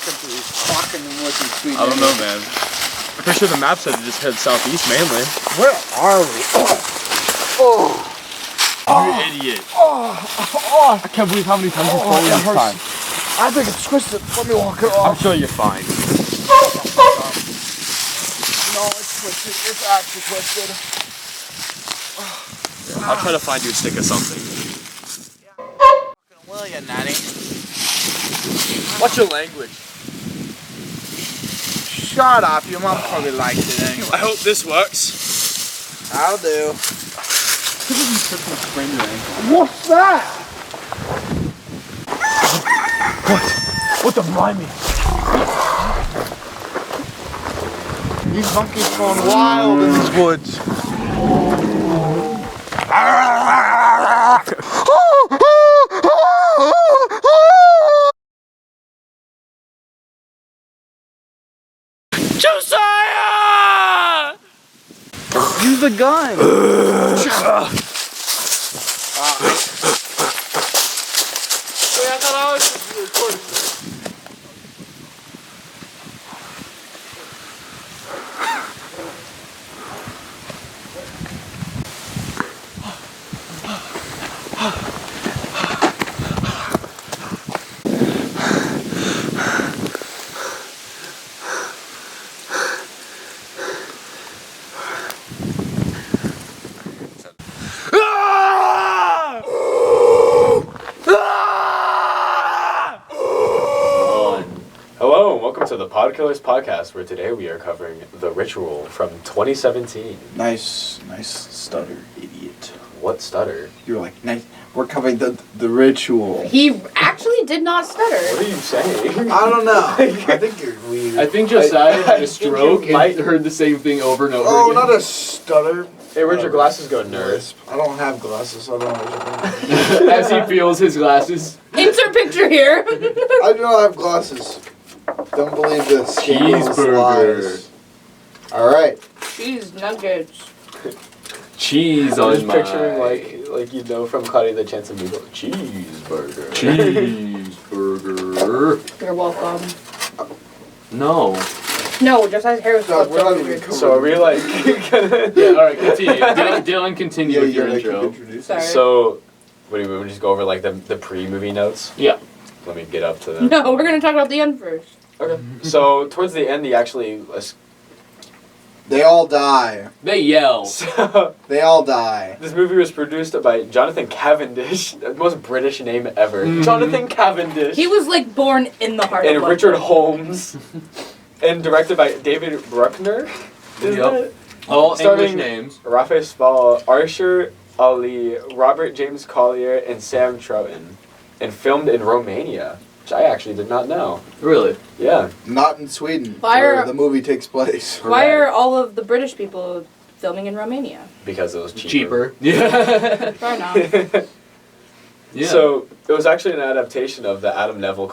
walking through these fucking woods and sweet. I don't know, man. I'm pretty sure the map said to just head southeast mainly. Where are we? You idiot. I can't believe how many times you've fallen this time. I think it's twisted. Let me walk it off. I'm sure you're fine. No, it's twisted. It's actually twisted. I'll try to find you a stick of something. Will ya, Nanny? What's your language? Shut up. Your mom probably liked it anyway. I hope this works. I'll do. Sprain your ankle. What's that? What the blimey? These monkeys going wild in these woods. Josiah! Use the gun. I thought I was just recording. Hello and welcome to the Podkillers Podcast, where today we are covering The Ritual from 2017. Nice stutter, idiot. What stutter? You're like, nice. We're covering the ritual. He actually did not What stutter. are you saying? I don't know. I think you're weird. I think Josiah had a stroke you might- and heard the same thing over and over Oh, again. not a stutter. Hey, where'd your glasses go, nerd? Lisp. I don't have glasses, so I don't know what you're doing. As he feels his glasses. Insert picture here. I do not have glasses. Don't believe this. Cheeseburger. Alright. Cheese nuggets. Cheese I'm on just my... picturing like you know from Cloudy the Chance of Meatball. Cheeseburger. Cheeseburger. You're welcome. No. No, just has hair God, flipped we're not over. even covering So are we like gonna... Yeah, alright, continue. Dylan, continue with your they keep intro. introducing. Sorry. So, what do we just go over like the pre-movie notes? Yeah. Let me get up to them. No, we're gonna talk about the end first. Okay. So towards the end, he actually... They all die. They yell. So, They all die. this movie was produced by Jonathan Cavendish, the most British name ever. Mhm. Jonathan Cavendish. He was like born in the heart And of Richard London. Holmes. And directed by David Bruckner. Is Yep. that? All Starting- English names. Raphael Spall, Arshur Ali, Robert James Collier, and Sam Troughton. And filmed in Romania, which I actually did not know. Really? Yeah. Not in Sweden, Why where are- the movie takes place. Why are all of the British people filming in Romania? Because it was cheaper. Cheaper. Yeah. Fair enough. Yeah. So, it was actually an adaptation of the Adam Neville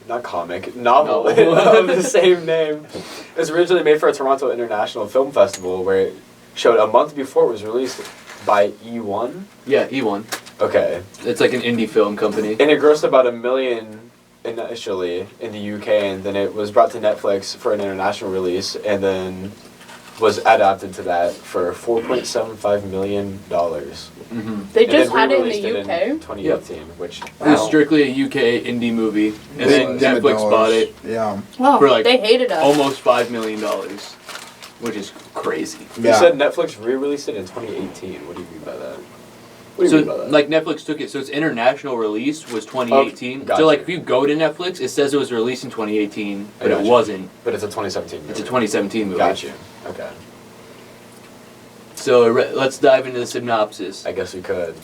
novel Novel. of the same name. It was originally made for a Toronto International Film Festival, where it showed a month before it was released by E1. Yeah, E1. Okay. It's like an indie film company. And it grossed about $1 million initially in the UK, and then it was brought to Netflix for an international release, and then was adapted to that for $4.75 million. Mm-hmm. They And just then had it in re-released the UK. in 2018, which It was strictly a UK indie movie, and then Netflix bought it Yeah. Oh, For, like, they hated us. almost $5 million, which is crazy. you said Netflix re-released it in 2018. What do you mean by that? What do you So, mean by that? like, Netflix took it, so its international release was 2018. gotcha. So, like, if you go to Netflix, it says it was released in 2018, but it gotcha. wasn't. But it's a 2017 movie. It's a 2017 movie. Got you. Okay. So, let's dive into the synopsis. I guess we could.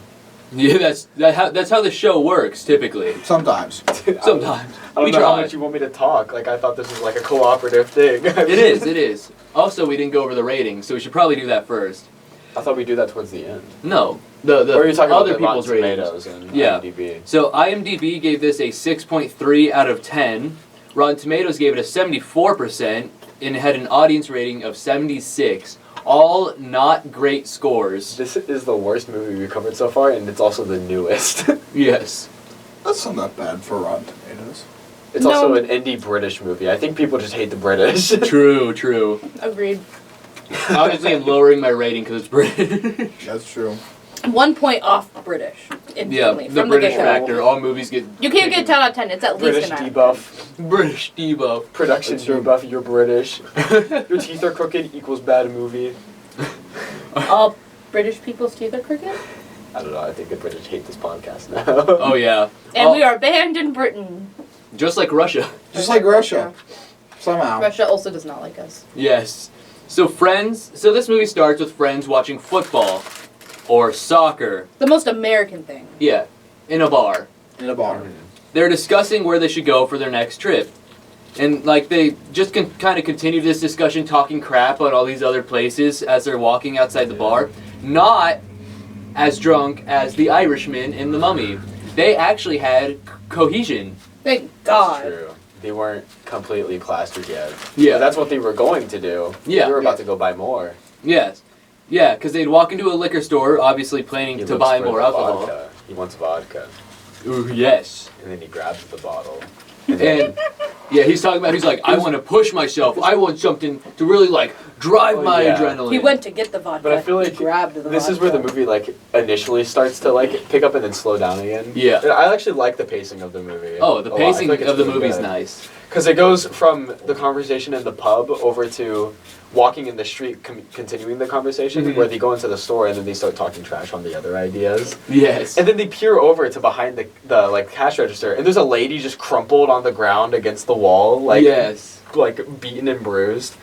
Yeah, that's how the show works, typically. Sometimes. Sometimes. I don't We know how try. much you want me to talk. Like, I thought this was like a cooperative thing. It is. Also, we didn't go over the ratings, so we should probably do that first. I thought we'd do that towards the end. No, the Or are you talking other about the people's Rotten ratings. Tomatoes and Yeah. IMDb? So IMDb gave this a 6.3 out of 10. Rotten Tomatoes gave it a 74% and it had an audience rating of 76. All not great scores. This is the worst movie we've covered so far, and it's also the newest. Yes. That's not that bad for Rotten Tomatoes. It's No. also an indie British movie. I think people just hate the British. True. Agreed. Obviously, I'm lowering my rating because it's British. That's true. 1 point off British. Yeah, Instantly, the from British get-go. factor. All movies get. You can't get 10 out of 10. It's at least British a 9. debuff. British debuff. Production That's true. debuff. You're British. Your teeth are crooked equals bad movie. All British people's teeth are crooked? I don't know. I think the British hate this podcast now. Oh yeah. And Oh, we are banned in Britain. just like Russia. Just like Russia. Somehow. Russia also does not like us. Yes. So this movie starts with friends watching football or soccer. The most American thing. Yeah, in a bar. In a bar. They're discussing where they should go for their next trip. And like they just kind of continue this discussion talking crap on all these other places as they're walking outside the bar. Not as drunk as the Irishman in The Mummy. They actually had cohesion. Thank That's God. true. They weren't completely plastered yet. Yeah. But that's what they were going to do. Yeah. They were about to go buy more. Yes. Yeah, because they'd walk into a liquor store, obviously planning He to looks buy for more the alcohol. vodka. He wants vodka. Ooh, yes. And then he grabs the bottle. And yeah, he's like, I want to push myself. I want something to really like drive Oh, my yeah. adrenaline. He went to get the vodka. But I feel he like grabbed the this vodka. is where the movie like initially starts to like pick up and then slow down again. Yeah. And I actually like the pacing of the movie. Oh, the a lot. I pacing feel like it's of the really movie's good. nice. Because it goes from the conversation in the pub over to walking in the street, continuing the conversation, Mhm. where they go into the store and then they start talking trash on the other ideas. Yes. And then they peer over to behind the like cash register, and there's a lady just crumpled on the ground against the wall, like yes. like beaten and bruised.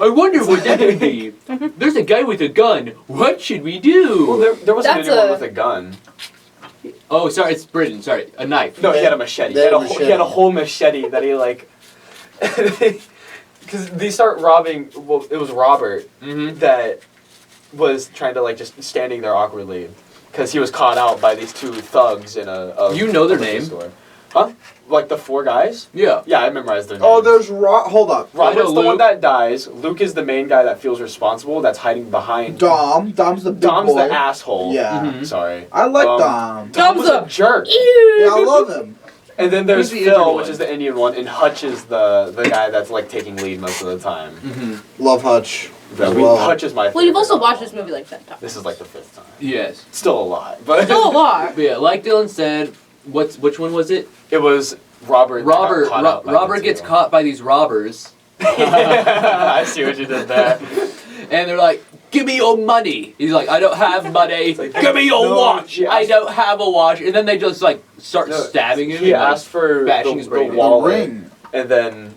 I wonder what that would be. There's a guy with a gun. What should we do? Well, there wasn't That's anyone a- with a gun. Oh, sorry, it's Britain. Sorry, a knife. No, he had a machete. They He had had a, a he had a machete. whole machete that he like. Because they start robbing. Well, it was Robert Mm-hmm. that was trying to like just standing there awkwardly, because he was caught out by these two thugs in a You know their liquor name? store. Huh? Like the four guys? Yeah. Yeah, I memorized their names. Oh, there's hold up. Robert's I know the one Luke. that dies. Luke is the main guy that feels responsible. That's hiding behind. Dom's the big Dom's boy. the asshole. Yeah. Mhm. Sorry. I like Um, Dom. Dom was a Dom's jerk. Yeah, I love him. And then there's Who's the Indian Phil, one? which is the Indian one, and Hutch is the guy that's like taking lead most of the time. Mm-hmm. Love Hutch. But as we, well. Hutch is my favorite. Well, you've also of watched all. this movie like 10 times. This is like the 5th time. Yes. Still a lot, but Still a lot. But yeah, like Dylan said, which one was it? it was Robert. that got Robert. caught out by the Robert gets two. caught by these robbers, I see what you did there. and they're like, "Give me your money." He's like, "I don't have money. like, Give me your no, watch." she I asked- don't have a watch, and then they just like start No, stabbing him. He and, like, asked for bashing the, his the brain in. The wallet, ring. and then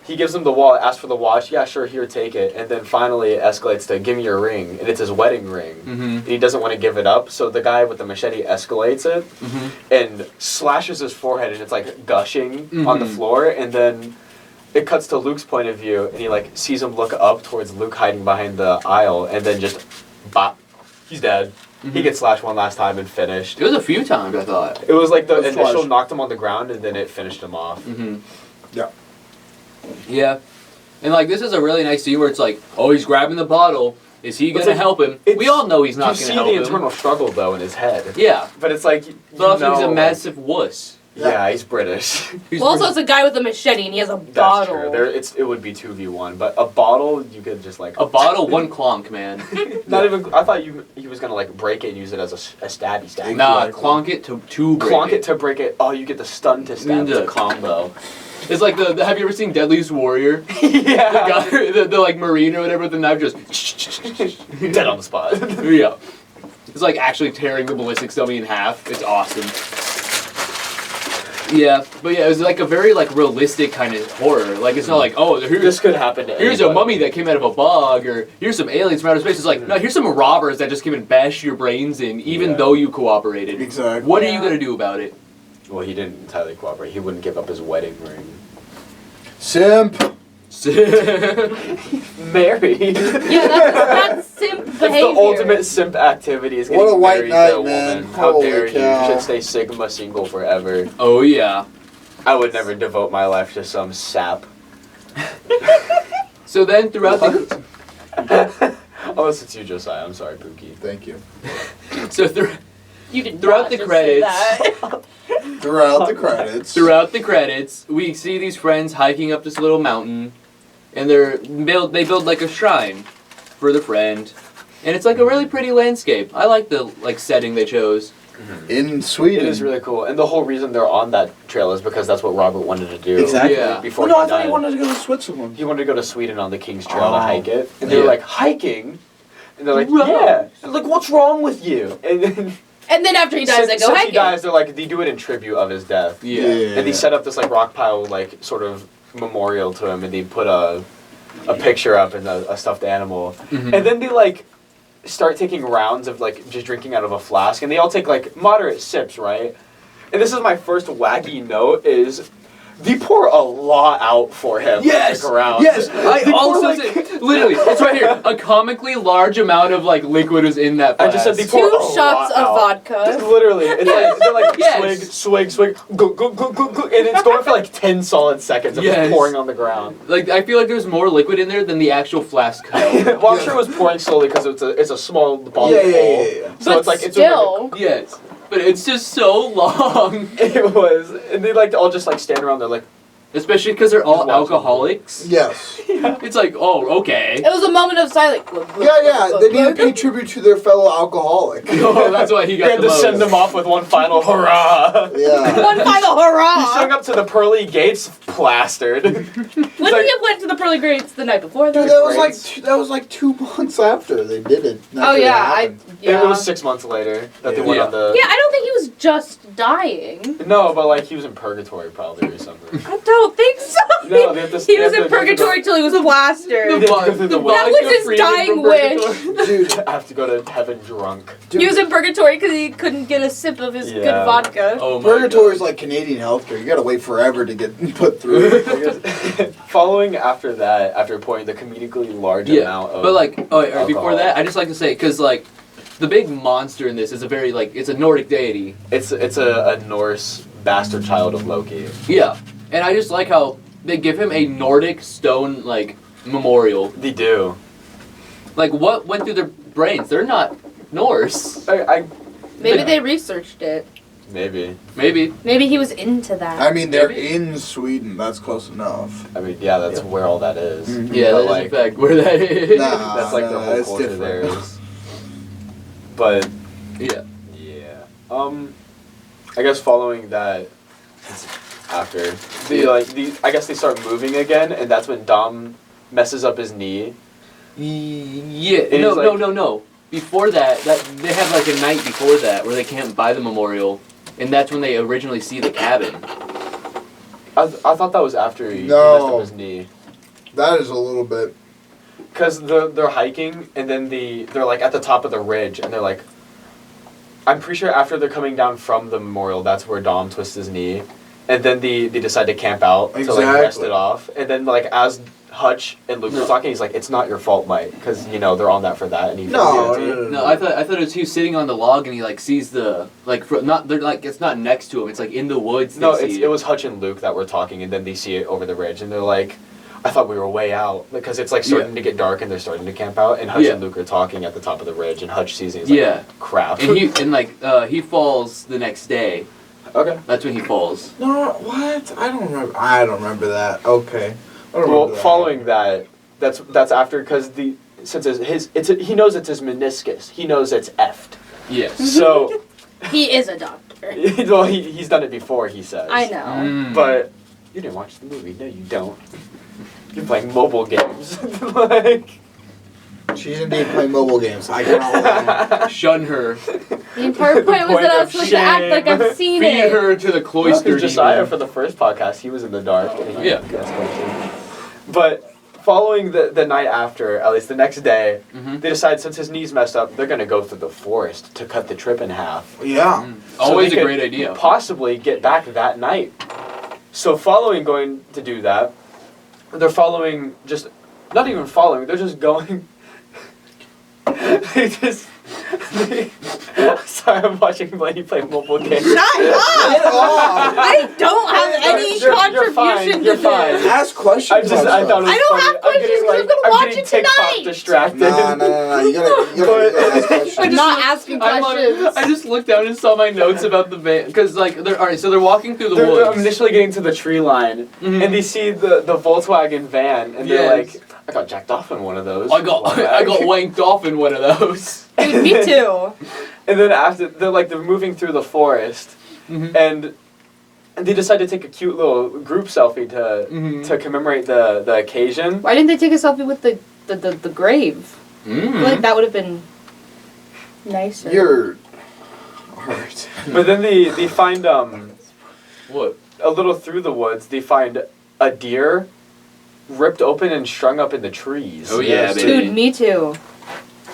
he gives him the wallet, asks for the watch. Yeah, sure, here, take it. And then finally it escalates to give me your ring, and it's his wedding ring. Mm-hmm. And he doesn't want to give it up, so the guy with the machete escalates it Mm-hmm. and slashes his forehead, and it's like gushing on the Mhm. floor. And then it cuts to Luke's point of view, and he like sees him look up towards Luke hiding behind the aisle, and then just bop, he's dead. He Mhm. gets slashed one last time and finished. It was a few times, I thought. It was like the It was initial flush. knocked him on the ground, and then it finished him off. Mm-hmm. Yeah. Yeah. And like this is a really nice scene where it's like, oh, he's grabbing the bottle. Is he It's gonna like- help him? it's- We all know he's not You gonna see help the him. internal struggle though in his head, Yeah. but it's like, But also he's a like- massive wuss. Yeah, he's British. He's Well, also, it's a guy with a machete and he has a That's bottle. true. It would be 2v1, but a bottle you could just like a bottle, one clonk, man. Not even. I thought he was gonna like break it and use it as a stabby stab. Nah, clonk it to break Clonk it to break it. Oh, you get the stun to stab. Ninja It's a combo. It's like the have you ever seen Deadliest Warrior? Yeah. The guy, the like marine or whatever with the knife just Dead on the spot. yeah. It's like actually tearing the ballistics dummy in half. It's awesome. Yeah, but yeah, it was like a very like realistic kind of horror. Like it's not like, oh, This here's could happen to a anybody. mummy that came out of a bog, or here's some aliens from outer space. It's like, no, here's some robbers that just came and bashed your brains in, even Yeah. though you cooperated. Exactly. What are you Yeah. gonna do about it? Well, he didn't entirely cooperate. He wouldn't give up his wedding ring. Simp. Married. Yeah, that's simp That's behavior. the ultimate simp activity. Is What getting a white married knight, to a man. woman. How Holy dare you? cow. You should stay Sigma single forever. Oh yeah. I would never devote my life to some sap. So then throughout the Oh, it's you, Josiah. I'm sorry, Pookie. Thank you. so You did Throughout not the just credits. say that. Throughout the credits. Throughout the credits, we see these friends hiking up this little mountain, and they build like a shrine for the friend, and it's like a really pretty landscape. I like the setting they chose. In Sweden. It is really cool, and the whole reason they're on that trail is because that's what Robert wanted to do. Exactly. Yeah. Before Well, no, I he thought died. he wanted to go to Switzerland. He wanted to go to Sweden on the King's Trail Oh. to hike it, and they were Yeah. like, hiking? And they're like, Wow. yeah. And like, what's wrong with you? And then And then after he dies, they go since he hiking. dies, they're like, they do it in tribute of his death. Yeah. And they set up this like rock pile, like sort of memorial to him, and they put a picture up and a stuffed animal, Mhm. and then they like start taking rounds of like just drinking out of a flask, and they all take like moderate sips, right? And this is my first wacky note is. They pour a lot out for him. Yes, To drink around. yes. I They pour, also like- said, literally, it's right here. A comically large amount of like liquid was in that I flask. just said they pour 2 a shots lot of out. vodka. Literally, it's like they're like Yes. swig, go, and it's going for like 10 solid seconds of Yes. just pouring on the ground. Like I feel like there's more liquid in there than the actual flask held. Well, I'm sure it was pouring slowly because it's a small bottle Yeah, full. yeah. So But it's like it's still, Yes, but it's just so long. it was, and they like all just like stand around there like, Especially because they're all Just watching. alcoholics. Yes. It's like, oh, okay. it was a moment of silence. Yeah, they need to pay tribute to their fellow alcoholic. Oh, that's why he they got had the to send most. them off with one final hurrah. Yeah. One final He hurrah! showing up to the pearly gates plastered. When like- he went to the pearly grates the night before, Dude, though. that was like 2 months after they did it. Oh yeah, It was 6 months later that they went Yeah. on the. Yeah, I don't think he was just dying. No, but like he was in purgatory probably or something. I don't think so. No, they have to. He they was have in to go through purgatory till he was The plastered. They have to go through the That was his freedom dying from wish. purgatory. Dude, I have to go to heaven drunk. dude, He was in purgatory because he couldn't get a sip of his good Yeah. vodka. Oh my purgatory is like Canadian healthcare. You gotta wait forever to get put through. Following after that, after pouring the comedically large Yeah, amount of. but like, oh, wait, or before alcohol. that, I just like to say, because like, the big monster in this is a very like, it's a Nordic deity. It's a Norse bastard child of Loki. Yeah, and I just like how they give him a Nordic stone like memorial. They do. Like, what went through their brains? They're not Norse. I Maybe they researched it. maybe. Maybe. Maybe he was into that. I mean, they're Maybe. in Sweden. That's close enough. I mean, yeah, that's where all that is. Mhm. Yeah, But, that is like, in fact where that is. Nah. that's like no, their whole it's culture different. there is. But Yeah. yeah, I guess following that, it's after I guess they start moving again, and that's when Dom messes up his knee. Yeah. And No, he's no, like- no, no. Before that they have like a night before that where they can't buy the memorial, and that's when they originally see the cabin. I thought that was after he No. messed up his knee. That is a little bit. Because they're hiking, and then they're like at the top of the ridge, and they're like, I'm pretty sure after they're coming down from the memorial, that's where Dom twists his knee, and then they decide to camp out to like rest Exactly. it off, and then like as Hutch and Luke No. were talking, he's like, it's not your fault, Mike, because they're on that for that, and he No, feels guilty. No, I thought it was he was sitting on the log and he like sees the like not they're like it's not next to him. It's like in the woods. No, they see it was Hutch and Luke that were talking, and then they see it over the ridge, and they're like, I thought we were way out, because it's like starting to get dark, and they're starting to camp out, and Hutch Yeah. and Luke are talking at the top of the ridge, and Hutch sees it, he's like, Yeah. crap. And he falls the next day. Okay. That's when he falls. No, what? I don't remember. I don't remember that. Okay. I don't Well, remember that. following that, that's after, because he knows it's his meniscus. He knows it's effed. Yes. So, He is a doctor. well, he's done it before. He says. I know. Mm. But you didn't watch the movie. No, you don't. You're playing mobile games. like. She's indeed playing mobile games. I cannot lie. Shun her. The entire point was Point that I of was supposed to act like shame. I've seen Feed it. her to the cloister. Josiah demon. for the first podcast, he was in the dark. and he Yeah. asked questions. But following the night after, at least the next day, Mhm. they decide since his knee's messed up, they're gonna go through the forest to cut the trip in half. Yeah. So Always they a could great idea. Possibly get back that night. So following going to do that, they're following just not even following. They're just going. they just Sorry, I'm watching Lenny play mobile games. Shut up! I don't have any You're contribution fine, you're to fine. this. Ask questions. I don't I don't have questions 'cause I'm gonna watch getting it TikTok tonight. distracted. No. You gotta ask questions. I'm not asking I'm questions. I just looked down and saw my notes about the van because like they're all right. So they're walking through the They're woods. initially getting to the tree line, Mhm. and they see the Volkswagen van, and they're Yes. like, "I got jacked off in one of those." I got wanked off in one of those. Dude, me too. And then after they're moving through the forest, Mhm. and they decide to take a cute little group selfie to Mhm. to commemorate the occasion. Why didn't they take a selfie with the grave? I feel like Mm. that would have been nicer. You're hurt. But then they find What? a little through the woods. They find a deer ripped open and strung up in the trees. Oh yeah, Yes, baby. Dude, me too.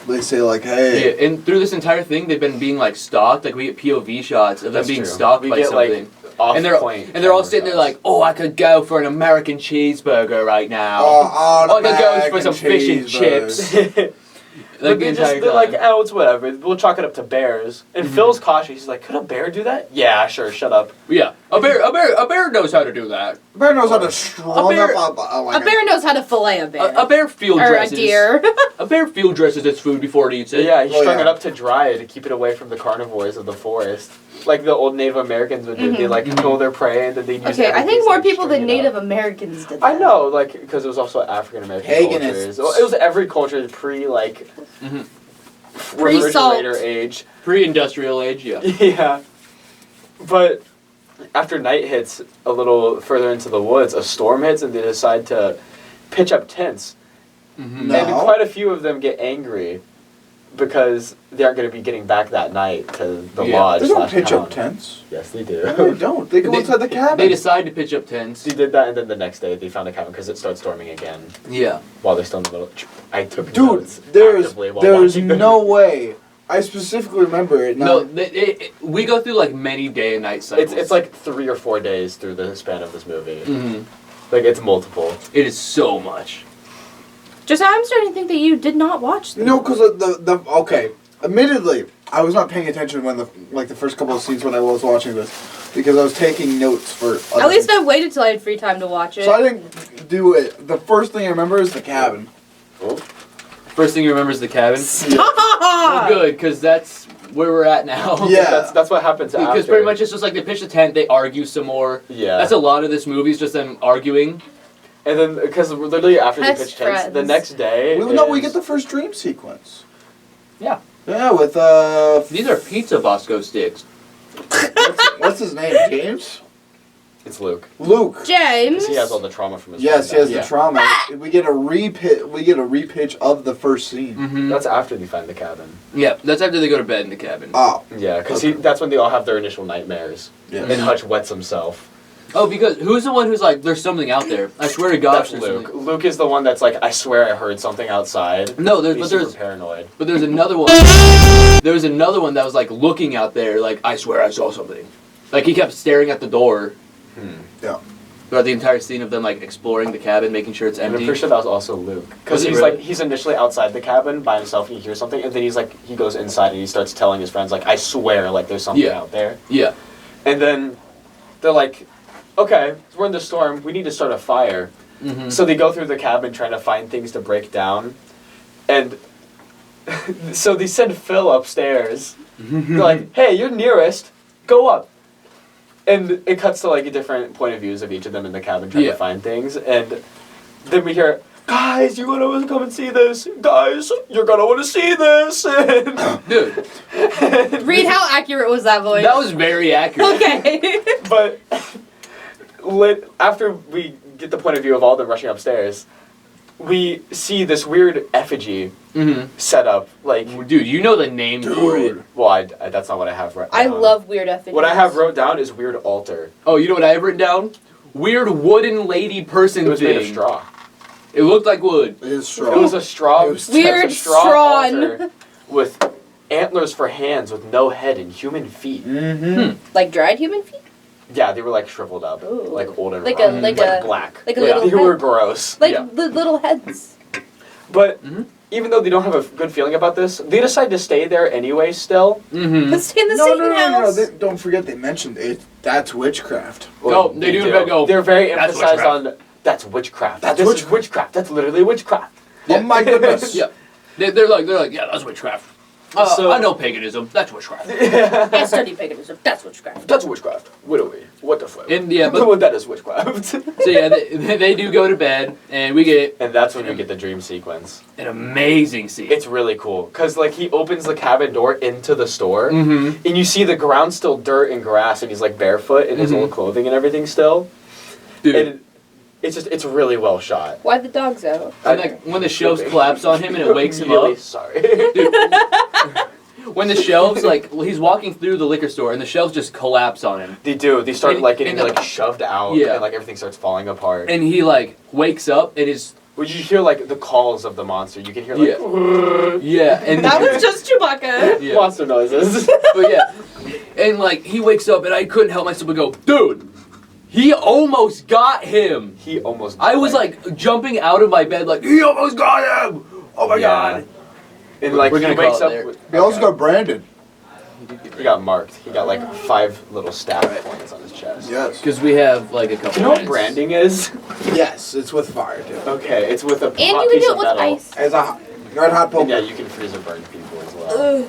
They say like, hey. Yeah, and through this entire thing, they've been being like stalked. Like we get POV shots of them That's being true. stalked We by get, like, something, Off and they're point all camera sitting there shots. like, "Oh, I could go for an American cheeseburger right now." On Oh, that goes mac for some and fish and cheeseburgers. chips. But the they just, entire they're like, time. oh, it's whatever. We'll chalk it up to bears. And Mhm. Phil's cautious. He's like, could a bear do that? Yeah, sure. Shut up. Yeah, a bear knows how to do that. Bear knows how to strong bear- up A bear knows how to fillet a bear. A bear field or a dresses. deer. A bear field dresses its food before it eats it. Yeah, he Oh, strung yeah. it up to dry to keep it away from the carnivores of the forest. Like the old Native Americans would do. They Mhm. like kill their prey and then they'd use Okay, I every think piece more and people string than it Native up. Americans did that. I know, like, because it was also African American Paganists. cultures. It was every culture pre, Mhm. Pre-salt. refrigerator age. Pre-industrial age, yeah. Yeah. But after night hits a little further into the woods, a storm hits and they decide to pitch up tents. Mm-hmm. No. And quite a few of them get angry because they aren't going to be getting back that night to the Yeah. lodge. They don't slash pitch town. up tents. Yes, they No, they do. don't. They go inside the cabin. They decide to pitch up tents. They did that, and then the next day they found a cabin because it starts storming again Yeah. while they're still in the middle. I took Dude, notes there's actively while there's watching them. no way. I specifically remember it. No, Now, we go through like many day and night cycles. It's like 3 or 4 days through the span of this movie. Mhm. Like it's multiple. It is so much. Just I'm starting to think that you did not watch this. no, because the okay. Admittedly, I was not paying attention when the first couple of scenes when I was watching this because I was taking notes for. Other At least things. I waited till I had free time to watch it. So I didn't do it. The first thing I remember is the cabin. First thing you remember is the cabin. Stop! Well, good, because that's where we're at now. Yeah. That's what happens after. Because pretty much it's just like they pitch a tent, they argue some more. Yeah. That's a lot of this movie is just them arguing. And then, because literally after they Best pitch tents, the friends. next day. We is- get the first dream sequence. Yeah. Yeah, with These are pizza Bosco sticks. what's his name? James? It's Luke. Luke. James. 'Cause he has all the trauma from his Yes, he has Yeah. the trauma. We get a repitch of the first scene. Mm-hmm. That's after they find the cabin. Yeah, that's after they go to bed in the cabin. Oh, Yeah, because Okay. that's when they all have their initial nightmares. yes. And Hutch wets himself. Oh, because who's the one who's like, there's something out there? I swear to gosh, That's there's Luke. something. Luke is the one that's like, I swear I heard something outside. No, He's but super there's paranoid. another one. There was another one that was like looking out there, like I swear I saw something. Like he kept staring at the door Yeah. throughout the entire scene of them like exploring the cabin, making sure it's And I'm empty. pretty sure that was also Luke. Because Was it he's really? like, he's initially outside the cabin by himself and he hears something, and then he's like, he goes inside and he starts telling his friends, like, I swear, like, there's something Yeah. out there. Yeah. And then they're like, okay, we're in the storm, we need to start a fire. Mm-hmm. So they go through the cabin trying to find things to break down. And so they send Phil upstairs. They're like, hey, you're nearest, go up. And it cuts to like a different point of views of each of them in the cabin trying Yeah. to find things. And then we hear, guys, you're gonna want to come and see this. Guys, you're gonna want to see this. Dude, Reed, how accurate was that voice? that was very accurate. Okay. But after we get the point of view of all of them rushing upstairs, we see this weird effigy Mm-hmm. set up. Like, Dude, you know the name for it. well, I that's not what I have right I down. love weird effigies. What I have wrote down is weird altar. Oh, you know what I have written down? Weird wooden lady person It was thing. made of straw. It looked like wood. It is straw. It was a straw. It was Weird it's a straw strawn. altar with antlers for hands with no head and human feet. Mm-hmm. Like dried human feet? Yeah, they were like shriveled up, Ooh. like old and Like a- rotten, like a- black. like a Yeah. little They were head. gross. Like Yeah. the little heads. But Mhm. even though they don't have a good feeling about this, they decide to stay there anyway. Still, Mm-hmm. Let's stay in the No, Satan no, no, no, house. Don't forget they mentioned it. That's witchcraft. No, they do go, They're very "That's emphasized witchcraft." on that's witchcraft. That's This is witchcraft. witchcraft. That's literally witchcraft. Oh my goodness. Yeah. They're like, yeah, that's witchcraft. So- I know paganism. That's witchcraft. I study paganism. That's witchcraft. That's witchcraft. What are we? What the fuck? And yeah, but that is witchcraft. so yeah, they do go to bed, and we get And that's when we get the dream sequence. an amazing scene. It's really cool because like he opens the cabin door into the store, Mm-hmm. and you see the ground still dirt and grass, and he's like barefoot in his Mhm. old clothing and everything still. Dude, And it's really well shot. Why the dogs out? and like when the shelves collapse on him and it wakes him Really up. Sorry. Dude, when the shelves he's walking through the liquor store and the shelves just collapse on him, They do. They start And- like getting and- like shoved out, Yeah. and like everything starts falling apart. and he like wakes up and is Well, you hear like the calls of the monster. You can hear like and That was just Chewbacca. yeah. monster noises. But yeah, and like he wakes up and I couldn't help myself but go, dude, he almost got him. He almost. I was like jumping out of my bed like he almost got him. Oh my Yeah. god. and like We're he gonna call wakes it up. there. With, He also got branded. He got marked. He got like 5 little stab points on his chest. Yes. Because we have like a couple. Do you know what minutes. branding is? Yes, it's with fire too. Okay, it's with a And hot you can piece do of it with metal. ice. As a red hot And poker. yeah, you can freeze or burn people as well. Ugh.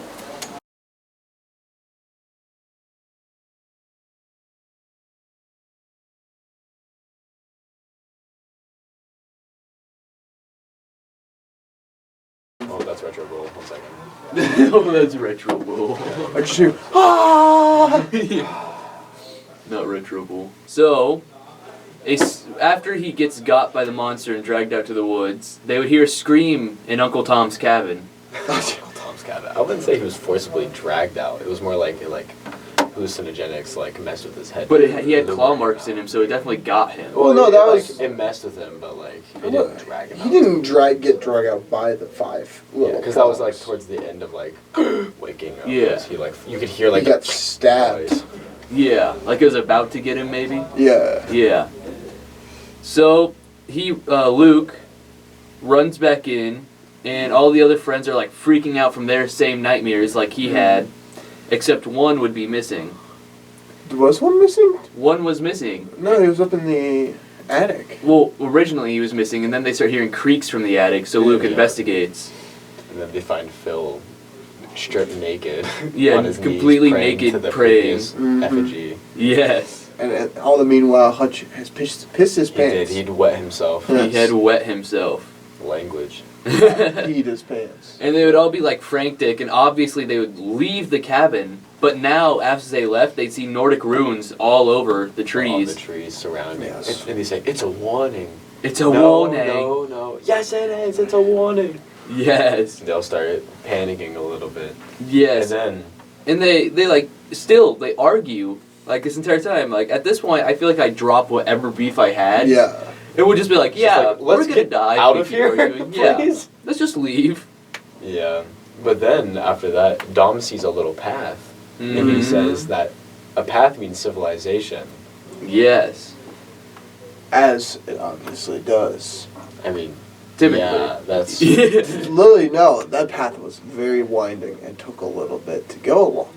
Oh, that's retro roll. 1 second. Oh, that's retro bull. I just hear, ah! Not retro bull. So, after he gets got by the monster and dragged out to the woods, they would hear a scream in Uncle Tom's cabin. Tom's cabin. I wouldn't say he was forcibly dragged out. It was more like hallucinogenics like messed with his head. But he had claw marks in him, so it definitely got him. Well, no, that was- it messed with him, but like it didn't drag him. He didn't get drug out by the 5 little Yeah, because that was like claws. towards the end of like waking up. Yeah. 'cause he like you could hear like He got the stabbed. noise. Yeah, like it was about to get him, maybe. Yeah. Yeah. So Luke runs back in, and all the other friends are like freaking out from their same nightmares like he had, except one would be missing. Was one missing? One was missing. No, he was up in the attic. Well, originally he was missing, and then they start hearing creaks from the attic, so Luke Yeah. investigates. And then they find Phil stripped naked. Yeah, on his knees, completely praying naked, to the praying. previous Mhm. effigy. Yes. And all the meanwhile, Hutch has pissed his He did. pants. He'd wet himself. Yeah. He had wet himself. Language. Peed his pants. And they would all be like frantic, and obviously they would leave the cabin. But now, after they left, they'd see Nordic runes all over the All trees. the trees surrounding. Yes. And they say, "It's a warning." It's a no, warning. No. Yes, it is. It's a warning. Yes. They'll start panicking a little bit, Yes. and then And they like still they argue like this entire time. Like at this point, I feel like I drop whatever beef I had. Yeah. It would just be like, Just yeah, like, let's we're gonna get die. if out we of keep here, arguing. Yeah. please. Let's just leave. yeah. But then after that, Dom sees a little path, and he Mhm. says that a path means civilization. Yes. As it obviously does. I mean, Typically. yeah, that's Lily, no, that path was very winding and took a little bit to go along.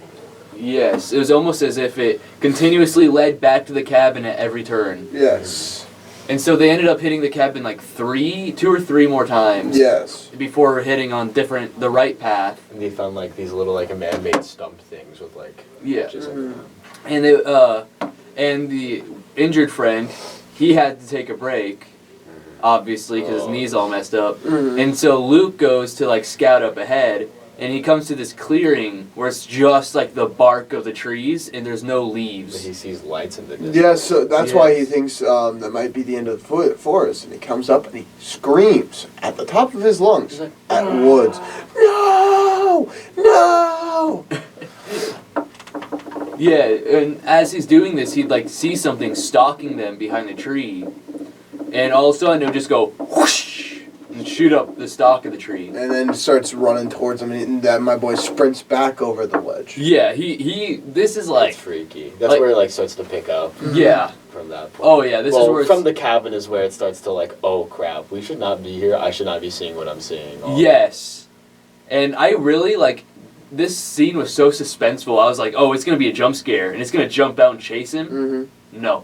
Yes. It was almost as if it continuously led back to the cabin at every turn. Yes. And so they ended up hitting the cabin like 2 or 3 more times. Yes. Before hitting on the right path. and they found like these little like man-made stump things with like Yeah. patches in them. And and the injured friend, he had to take a break, obviously, because his Oh. knee's all messed up. Mhm. And so Luke goes to like scout up ahead, and he comes to this clearing where it's just like the bark of the trees, and there's no But leaves. he sees lights in the distance. Yeah, so that's why he Yes. thinks that might be the end of the forest, and he comes up and he screams at the top of his lungs He's like, at Woods. No! No! Yeah, and as he's doing this, he'd like see something stalking them behind the tree, and all of a sudden it would just go whoosh and shoot shoot up the stalk of the tree. And then starts running towards him, and then my boy sprints back over the ledge. Yeah, he. This is like. It's freaky. That's like- where it like starts to pick up Yeah. from that point. Oh yeah, this is where from it's, the cabin is where it starts to like, oh crap, we should not be here. I should not be seeing what I'm seeing. Oh. Yes, and I really like. This scene was so suspenseful. I was like, oh, it's gonna be a jump scare, and it's gonna jump out and chase him. Mm-hmm. No,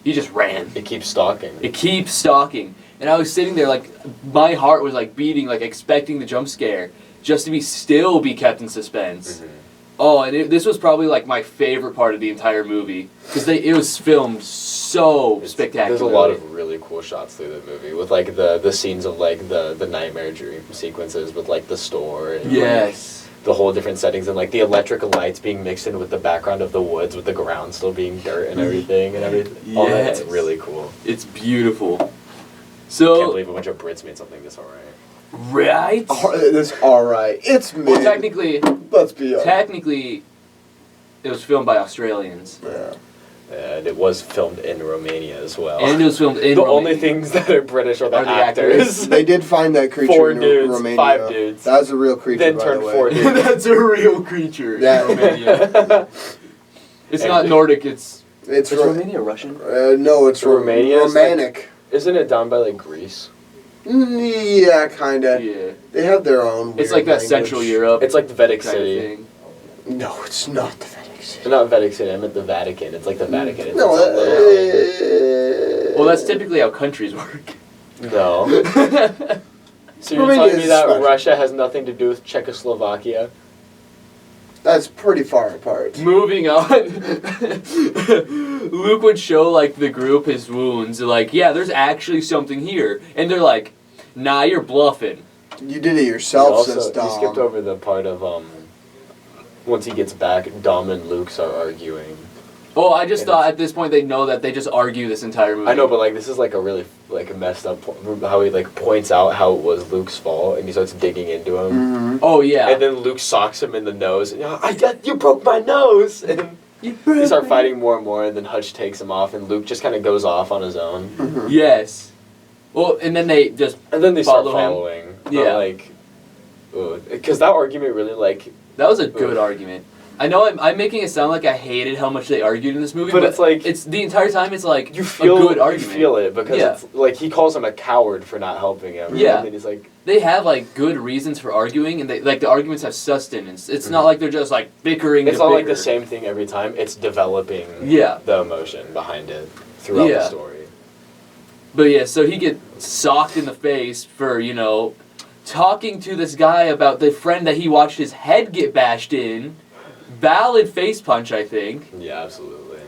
he just ran. It keeps stalking. It keeps stalking, and I was sitting there like my heart was like beating, like expecting the jump scare, just to be kept in suspense. Mhm. Oh, and this was probably like my favorite part of the entire movie because it was filmed so spectacular. There's a lot of really cool shots through the movie with like the scenes of like the nightmare dream sequences with like the store and like, yes. the whole different settings and like the electric lights being mixed in with the background of the woods with the ground still being dirt and everything. All that's Yes. really cool. It's beautiful. Can't So, believe a bunch of Brits made something this alright. right? It's alright. It's mid. Well, technically, Let's be honest. it was filmed by Australians, Yeah. And it was filmed in Romania as well. and it was filmed in the Romania. only things that are British are the Are the actors. actors. They did find that creature 4 in dudes, Romania. 5 dudes. That was a real creature, Then by turned the way. 4 dudes. That's a real creature. Yeah. In Romania. It's not Nordic. It's It's Is Romania Russian? no, it's Romania is like- Romanic. Isn't it down by like Greece? Yeah, kinda. yeah. They have their own. It's weird like that language. Central Europe. It's like the Vedic kind of City. thing. No, it's not the Vatican City. Not Vedic City, I meant the Vatican. It's like the Vatican. It's No, its own little Well, that's typically how countries work. No. So you're Romania telling me is that special. Russia has nothing to do with Czechoslovakia? That's pretty far apart. Moving on. Luke would show like the group his wounds. Like, yeah, there's actually something here, and they're like, "Nah, you're bluffing." You did it yourself, You says you Dom. skipped over the part of once he gets back, Dom and Luke are arguing. Oh, I just It thought is. at this point they know that they just argue this entire movie. I know, but like this is like a really like a messed up how he like points out how it was Luke's fault and he starts digging into him. Mm-hmm. Oh yeah. And then Luke socks him in the nose. And, you broke my nose. And they start fighting more and more. And then Hutch takes him off, and Luke just kind of goes off on his own. Mm-hmm. Yes. Well, and then they just And then they start Follow him. following. Yeah. Like, because that argument really like. that was a good Ugh. argument. I know I'm making it sound like I hated how much they argued in this movie, But it's like- it's the entire time it's like You feel a good argument. You feel it because Yeah. it's like he calls him a coward for not helping him. Yeah. And then he's like, They have like good reasons for arguing, and they like the arguments have sustenance. It's not like they're just like bickering. it's to not like the bicker. same thing every time. It's developing Yeah. the emotion behind it throughout Yeah. the story. But yeah, so he gets socked in the face for, talking to this guy about the friend that he watched his head get bashed in. Valid face punch, I think. Yeah, absolutely.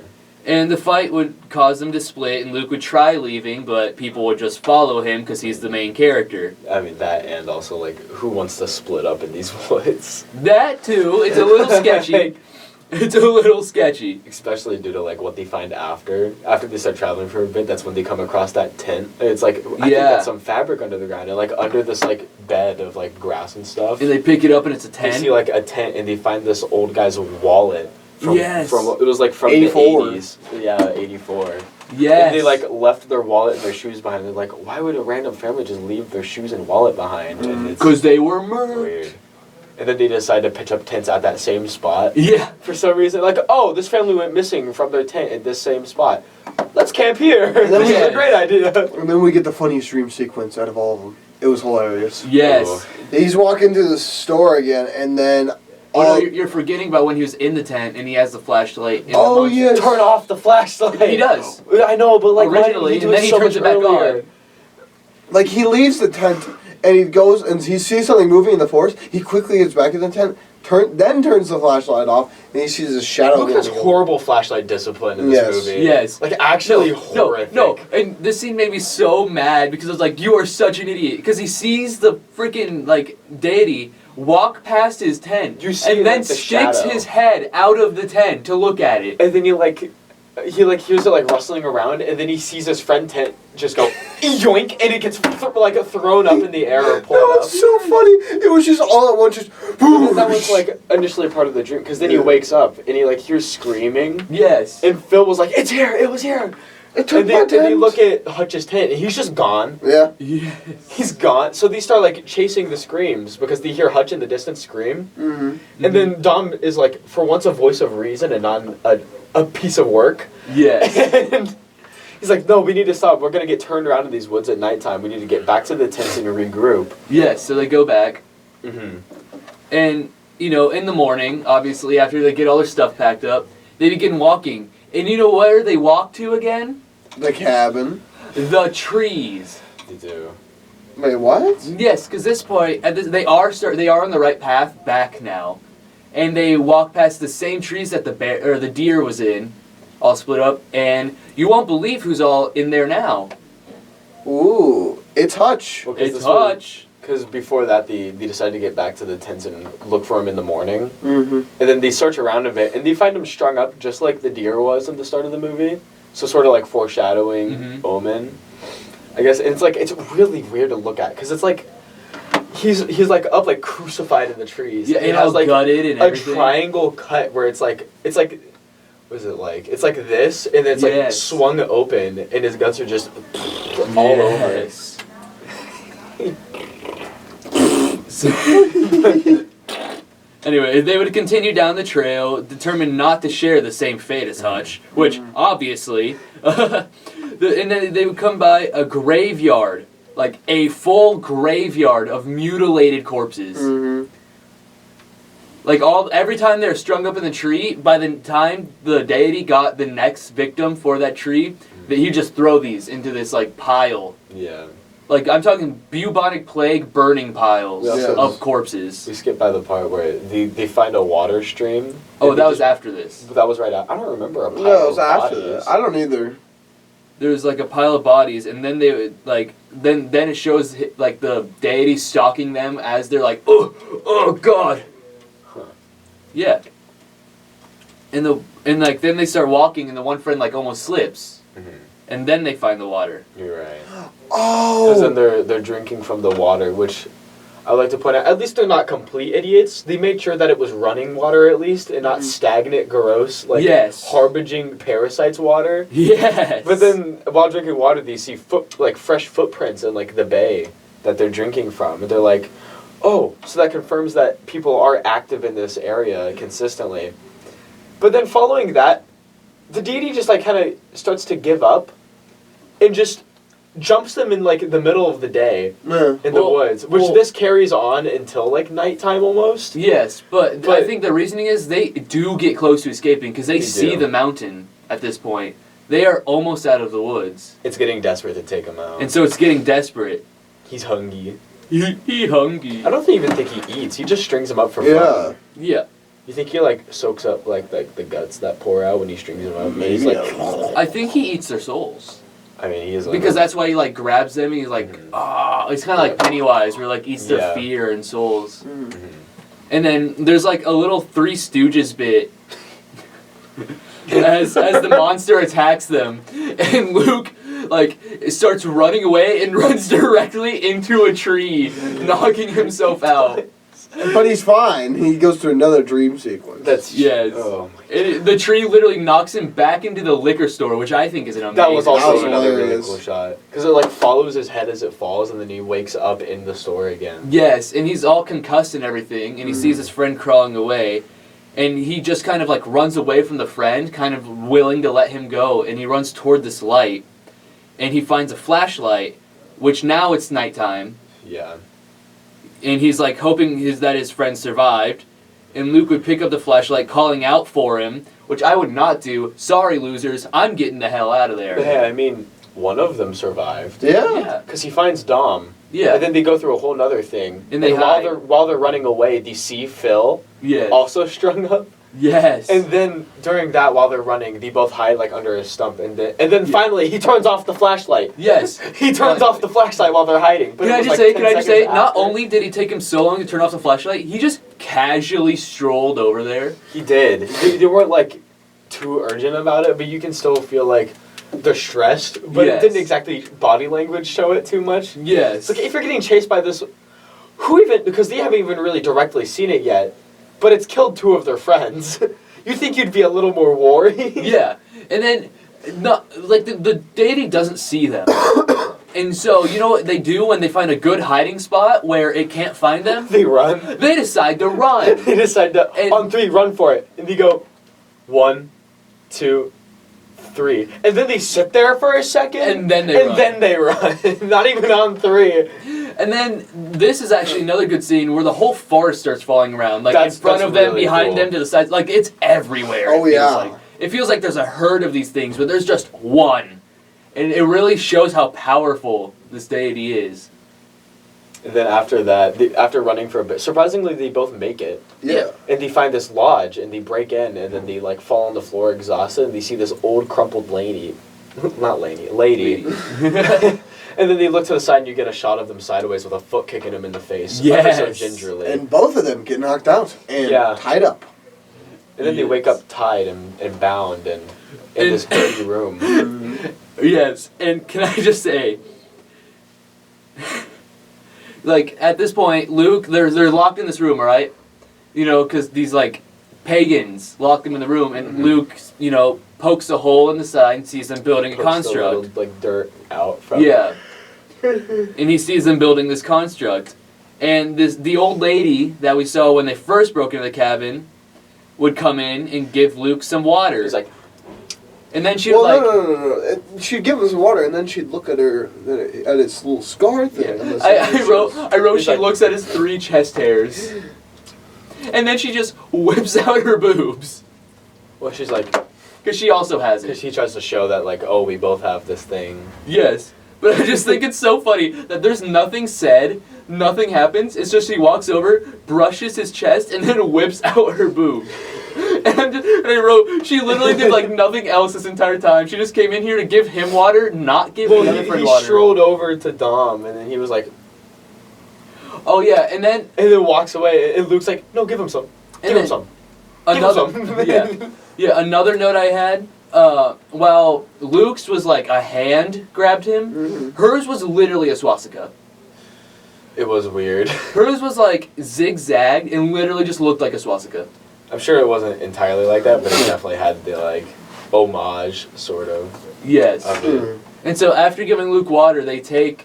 And the fight would cause them to split, and Luke would try leaving, but people would just follow him because he's the main character. I mean that, and also like, who wants to split up in these woods? That too, it's a little sketchy. It's a little sketchy. Especially due to like what they find after they start traveling for a bit. That's when they come across that tent. And it's like I think Yeah. that's some fabric under the ground, and like under this like bed of like grass and stuff. And they pick it up and it's a They 10. see like a tent, and they find this old guy's wallet. From, Yes. From it was like from 84. the 80s. Yeah, 84. Yes. And they like left their wallet and their shoes behind. They're like, why would a random family just leave their shoes and wallet behind? And it's Because they were murdered. weird. And then they decide to pitch up tents at that same spot. Yeah. For some reason, like, oh, this family went missing from their tent at this same spot. Let's camp here. then This is we- a great idea. And then we get the funniest dream sequence out of all of them. It was hilarious. Yes. He's walking through the store again, and then Oh, no, you're forgetting about when he was in the tent and he has the flashlight. in the Oh, monster. yes. Turn off the flashlight. He does. I know, but like, why didn't Originally, he do and it then he so turns much it back earlier? on. like he leaves the tent and he goes and he sees something moving in the forest. He quickly gets back in the tent, then turns the flashlight off, and he sees a shadow. Luke has moving. horrible flashlight discipline in this Yes. movie. Yes. Like, actually horrific. No, and this scene made me so mad because I was like, you are such an idiot. Because he sees the freaking, like, deity walk past his tent You see, and then like, the sticks shadow. his head out of the tent to look at it. And then he hears it like rustling around, and then he sees his friend tent just go yoink, and it gets like thrown up in the air or pulled That up. was so funny. It was just all at once, just boom. That was like initially part of the dream, because then he wakes up and he like hears screaming, Yes. and Phil was like, "It's here! It was here!" It took And my they tent. look at Hutch's tent, and he's just gone. Yeah. Yes. He's gone. So they start like chasing the screams because they hear Hutch in the distance scream. Mm-hmm. And then Dom is like, for once, a voice of reason and not a piece of work. Yes. And he's like, no, we need to stop. We're going to get turned around in these woods at nighttime. We need to get back to the tents and regroup. Yes. So they go back, Mm-hmm. and you know, in the morning, obviously, after they get all their stuff packed up, they begin walking. And you know where they walk to again? The cabin. The trees. They do. Wait, what? Yes, because this point, they are on the right path back now, and they walk past the same trees that the deer was in, all split up, and you won't believe who's all in there now. Ooh, it's Hutch. It's Hutch. Because before that, they decided to get back to the tents and look for him in the morning. Mm-hmm. And then they search around a bit, and they find him strung up just like the deer was at the start of the movie. So sort of like foreshadowing Mhm. Omen. I guess it's like, it's really weird to look at, because it's like, he's like up like crucified in the trees. Yeah, it and has all like gutted and a everything. triangle cut where it's like, what is it like? It's like this, and it's like Yes. swung open, and his guts are just all over it. Yes. So- anyway, they would continue down the trail, determined not to share the same fate as Hutch, which obviously, and then they would come by a graveyard, like a full graveyard of mutilated corpses. Mm-hmm. Like every time they're strung up in the tree, by the time the deity got the next victim for that tree, that he'd just throw these into this like pile. Yeah. Like, I'm talking bubonic plague burning piles We also- of corpses. We skipped by the part where they find a water stream. Oh, and that they was just- after this. That was right after. I don't remember a pile No, it was of after bodies. that. I don't either. There was, like, a pile of bodies, and then they would, like, then it shows, like, the deity stalking them as they're like, oh, God. Huh. Yeah. And like, then they start walking, and the one friend, like, almost slips. Mhm. And then they find the water. You're right. Because then Oh. they're drinking from the water, which I like to point out. At least they're not complete idiots. They made sure that it was running water at least, and not stagnant, gross, like Yes. harbinging parasites water. Yes. But then while drinking water, they see fresh footprints in like the bay that they're drinking from, and they're like, "Oh, so that confirms that people are active in this area consistently." But then following that, the deity just like kind of starts to give up, and just jumps them in like the middle of the day Yeah. in the Well- woods, which well- this carries on until like nighttime almost. Yes, but I But- think the reasoning is they do get close to escaping because they They see do. the mountain at this point. They are almost out of the woods. It's getting desperate to take him out. And so it's getting desperate. He's hungry. He hungry. I don't even think he eats. He just strings him up for Yeah. fun. Yeah. You think he like soaks up like the guts that pour out when he strings them up? And he's Maybe. like, I think he eats their souls. I mean, he is like, Because that's why he like grabs them and he's like, Mhm. ah. He's kind of like Pennywise where like eats their Yeah. fear and souls. Mm. Mhm. And then there's like a little Three Stooges bit as the monster attacks them, and Luke like starts running away and runs directly into a tree, knocking himself out. But he's fine. He goes through another dream sequence. That's Yes. Oh my. The tree literally knocks him back into the liquor store, which I think is an amazing. That was That also was another really hilarious. cool shot because it like follows his head as it falls, and then he wakes up in the store again. Yes, and he's all concussed and everything, and he sees his friend crawling away, and he just kind of like runs away from the friend, kind of willing to let him go, and he runs toward this light, and he finds a flashlight, which now it's nighttime, Yeah. and he's like hoping that his friend survived, and Luke would pick up the flashlight, calling out for him, which I would not do. Sorry, losers, I'm getting the hell out of there. But hey, I mean, one of them survived Yeah. Yeah. because he finds Dom. Yeah. And then they go through a whole nother thing. And they while hide. they're running away, they see Phil Yes. also strung up. Yes. And then during that, while they're running, they both hide like under a stump, and then finally he turns off the flashlight. Yes. He turns off the flashlight while they're hiding. But Can it I was, just like, say? 10 Can I just seconds say? Not after. only did he take him so long to turn off the flashlight, he just casually strolled over there. He did. They weren't like too urgent about it, but you can still feel like they're stressed. But Yes. it didn't exactly body language show it too much. Yes. It's like if you're getting chased by this, who even, because they haven't even really directly seen it yet, but it's killed two of their friends. You think you'd be a little more worried? Yeah. And then No, like the deity doesn't see them. And so, you know what they do when they find a good hiding spot where it can't find them? They run. They decide to run. They decide to And- on 3 run for it, and they go 1, 2, 3, and then they sit there for a second, And then they run. then they run. Not even on 3. And then this is actually another good scene where the whole forest starts falling around, like That's- in front that's of them, really behind cool. them, to the sides. Like it's everywhere. Oh, it feels yeah. like. It feels like there's a herd of these things, but there's just one, and it really shows how powerful this deity is. And then after that, after running for a bit, surprisingly they both make it, Yeah. and they find this lodge, and they break in, and then they like fall on the floor exhausted, and they see this old crumpled lady, lady. And then they look to the side, and you get a shot of them sideways with a foot kicking them in the face, Yes. ever so gingerly. And both of them get knocked out and Yeah. tied up. And then they wake Yes. up tied and bound and in And- this dirty room. Yes, and can I just say, like at this point, Luke, they're locked in this room, all right? You know, because these like pagans locked them in the room, and Mhm. Luke, you know, pokes a hole in the side and sees them building a Pokes the construct. little, like dirt out from Yeah. And he sees them building this construct. And the old lady that we saw when they first broke into the cabin would come in and give Luke some water. He's like, and then she'd Well, like no. She'd give him some water, and then she'd look at her at its little scar thing. on the side. I wrote He's she like- looks at his 3 chest hairs. And then she just whips out her boobs. well, she's like, Because she also has because it. he tries to show that like, oh, we both have this thing. Yes. But I just think it's so funny that there's nothing said, nothing happens. It's just she walks over, brushes his chest, and then whips out her boob. And I wrote, she literally did like nothing else this entire time. She just came in here to give him water, not give Well, the other he friend water. strolled over to Dom, and then he was like, Oh yeah, and then and then walks away. And Luke's like, no, give him some. And Give him then some. another Give him some. yeah, another note I had. While Luke's was like a hand grabbed him, Mhm. hers was literally a swastika. It was weird. Hers was like zigzagged and literally just looked like a swastika. I'm sure it wasn't entirely like that, but it definitely had the like homage sort of Yes. of it. Mhm. And so after giving Luke water, they take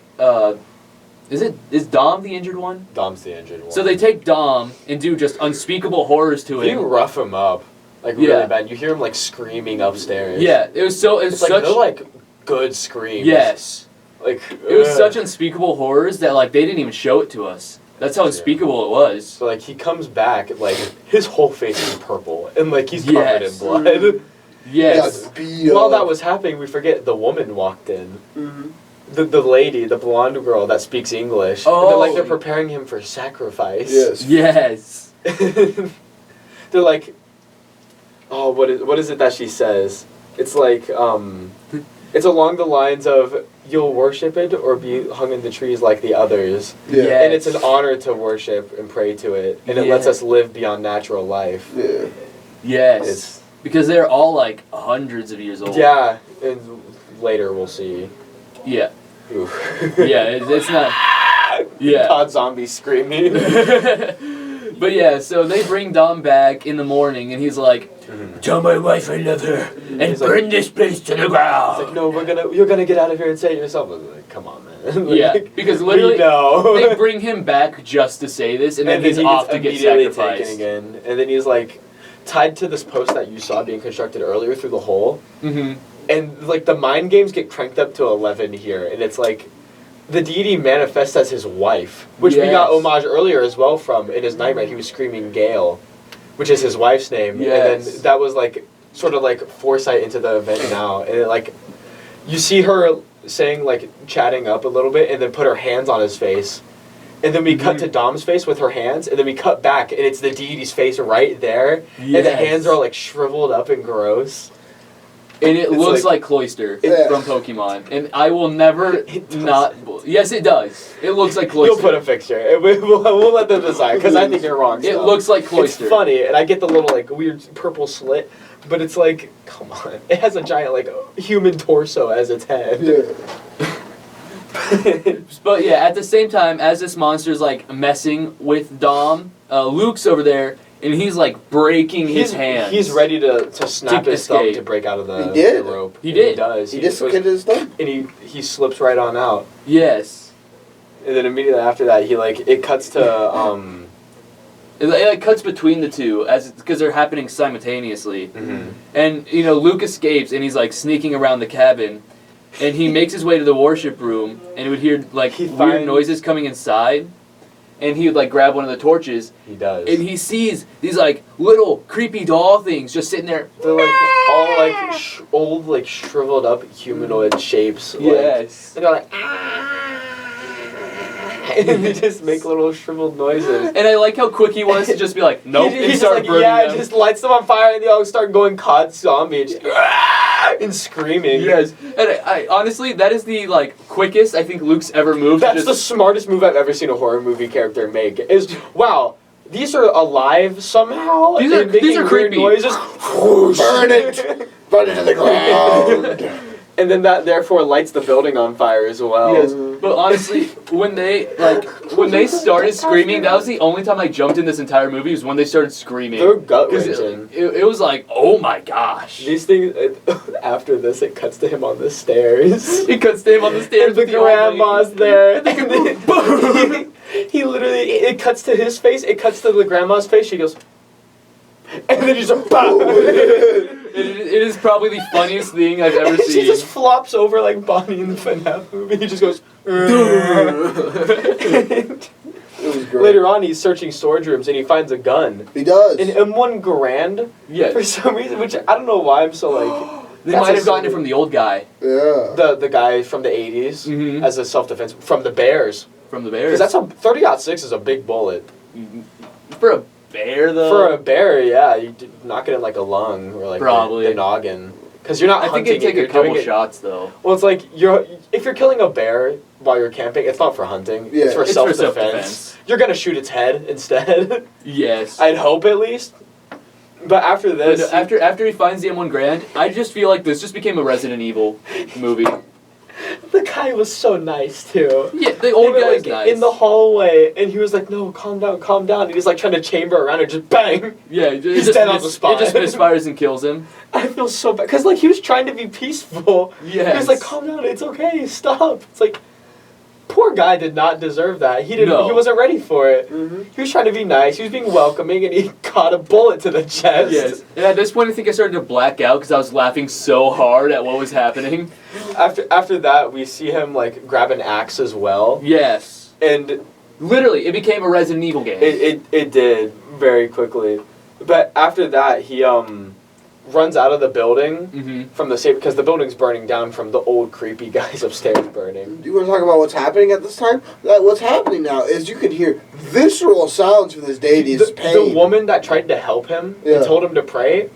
is Dom the injured one? Dom's the injured one. So they take Dom and do just unspeakable horrors to You him. rough him up, like Yeah. really bad. You hear him like screaming upstairs. Yeah, it was It's like such they're like good screams. yes. Like It was ugh. such unspeakable horrors that like they didn't even show it to us. That's how Yeah. unspeakable it was. So like he comes back, like his whole face is purple and like he's covered Yes. in blood. Yes. Got beat While up. that was happening, we forget the woman walked in. Mhm. The lady, the blonde girl that speaks English. Oh. And they're like they're preparing him for sacrifice. Yes. Yes. They're like, oh, what is it that she says? It's like, it's along the lines of you'll worship it or be hung in the trees like the others. Yeah. Yeah. And it's an honor to worship and pray to it, and it lets Yeah. us live beyond natural life. Yeah. Yes. It's Because they're all like hundreds of years old. yeah, and later we'll see. Yeah. Oof. Yeah. It's not. Yeah. Todd Zombie screaming. But yeah, so they bring Dom back in the morning, and he's like, Mhm. "Tell my wife I love her, and He's like- burn this place to the It's ground." like, no, you're gonna get out of here and say it yourself. I was like, come on, man. Yeah, Like, because we literally know. they bring him back just to say this, and then he's he off gets to get immediately sacrificed. taken again, and then he's like tied to this post that you saw being constructed earlier through the hole, Mm-hmm. and like the mind games get cranked up to 11 here, and it's like the deity manifests as his wife, which we got Yes. homage earlier as well from in his nightmare. He was screaming Gale, which is his wife's name, and Yes. then that was like sort of like foresight into the event now, and it, like you see her saying like chatting up a little bit, and then put her hands on his face. And then we cut to Dom's face with her hands, and then we cut back, and it's the deity's face right there, and the Yes. hands are like shriveled up and gross. And it It's looks like- like Cloyster Yeah. from Pokemon, and I will never It does. not. Yes, it does. It looks like Cloyster. You'll put a picture. We'll let them decide, because I think you're wrong. It still. looks like It's Cloyster. funny, and I get the little like weird purple slit, but it's like, come on, it has a giant like human torso as its head. Yeah. But yeah, at the same time, as this monster's like messing with Dom, Luke's over there, and he's like breaking his hands. He's ready to snap To his thumb escape. to break out of the, He did. the rope. He And did. He does. He dislocated his thumb. and he slips right on out. Yes. And then immediately after that, it cuts to It like cuts between the two because they're happening simultaneously. mhm. And Luke escapes and he's like sneaking around the cabin, and he makes his way to the worship room, and he would hear like He weird finds- noises coming inside, and he would like grab one of the torches, He does. and he sees these like little creepy doll things just sitting there. They're like all like old like shriveled up humanoid shapes. Like, Yes. and they're like and they just make little shriveled noises. And I like how quick he was to just be like, nope, He and just start like, burning yeah, them. just lights them on fire, and they all start going COD zombie, just, and screaming. Yes, and I honestly, that is the like quickest I think Luke's ever moved. That's to the just, smartest move I've ever seen a horror movie character make. Is wow, these are alive somehow. These and are- these making are weird creepy. noises. Burn it! Burn it to the ground! And then that therefore lights the building on fire as well. Yes, but honestly, when they started screaming, that was the only time I jumped in this entire movie. Was when they started screaming. They're gut 'Cause wrenching. it was like, oh my gosh! These things. After this, it cuts to him on the stairs. He cuts to him on the stairs. And the with the old lady. grandma's there. And then he literally. It cuts to his face. It cuts to the grandma's face. She goes. And then he's like, "Bah!" It is probably the funniest thing I've ever She seen. just flops over like Bonnie in the FNAF movie. He just goes. It was great. Later on, he's searching storage rooms and he finds a gun. He does. An M1 Garand Yeah, for some reason, which I don't know why I'm so like. they That's might a have gotten it silly- from the old guy, yeah. The guy from the 80s Mhm. as a self defense from the Bears. from the Bears. Because that's a 30-06 is a big bullet. for a bear though. For a bear, yeah, you knock it in like a lung or like Probably. the noggin. Because you're not I think hunting it'd take it, you're a couple doing it- shots though. Well, it's like if you're killing a bear while you're camping, it's not for hunting. Yeah. It's for It's for self-defense. self-defense. You're gonna shoot its head instead. Yes. I'd hope at least. But after But this, after he finds the M1 Grand, I just feel like this just became a Resident Evil movie. the guy was so nice too. Yeah, the They old were, guy's like, nice. in the hallway, and he was like, "No, calm down, calm down." And he's like trying to chamber around it, just bang. Yeah, it He's just dead on the spot. It just misfires and kills him. I feel so bad because like he was trying to be peaceful. Yes. He was like, "Calm down, it's okay, stop." It's like, poor guy did not deserve that. He didn't. No. He wasn't ready for it. Mhm. He was trying to be nice. He was being welcoming, and he caught a bullet to the chest. Yes. And at this point, I think I started to black out because I was laughing so hard at what was happening. After that, we see him like grab an axe as well, Yes. and Literally, it became a Resident Evil game. it did very quickly. But after that, he runs out of the building Mm-hmm. from the safe because the building's burning down from the old creepy guys upstairs burning. Do you want to talk about what's happening at this time? What's happening now is you could hear visceral sounds from this deity's The pain. woman that tried to help him Yeah. and told him to pray,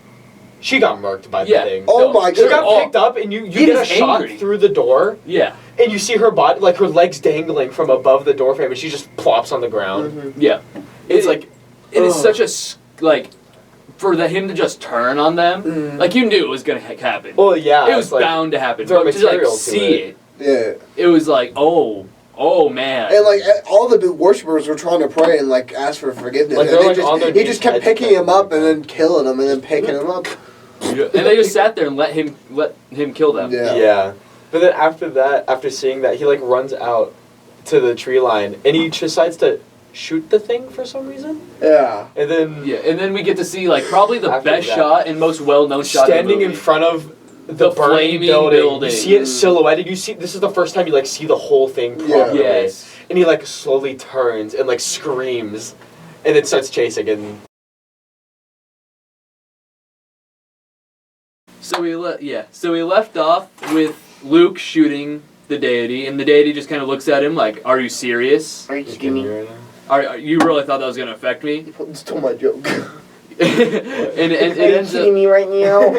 she got murked by Yeah. the thing. Oh my She got god. picked up and you He get a is shot angry. through the door Yeah. and you see her body, like her legs dangling from above the door frame and she just plops on the ground. Mhm. Yeah. It's It- like, It is ugh. such a like for him to just turn on them. Mhm. Like you knew it was gonna happen. well, yeah. it was it's like, bound to happen. throw But to like material to see it. it, Yeah. it was like, oh man. And like all the worshippers were trying to pray and like ask for forgiveness. Like, and they're, they like, just, on their he knees, just kept heads picking him bent. up and then killing him and then picking him up. And they just sat there and let him kill them. Yeah. Yeah. But then after that, after seeing that, he like runs out to the tree line and he decides to shoot the thing for some reason. Yeah. And then Yeah, and then we get to see like probably the After best that. shot and most well-known shot standing in in the movie. front of the The burning flaming building. building. You see it silhouetted. You see this is the first time you like see the whole thing Yeah. properly. Yes. And he like slowly turns and like screams and then starts chasing and So we left off with Luke shooting the deity, and the deity just kind of looks at him like, "Are you serious? Are you kidding me? Are you really thought that was gonna affect me?" You stole my joke. and it ends up. me right now?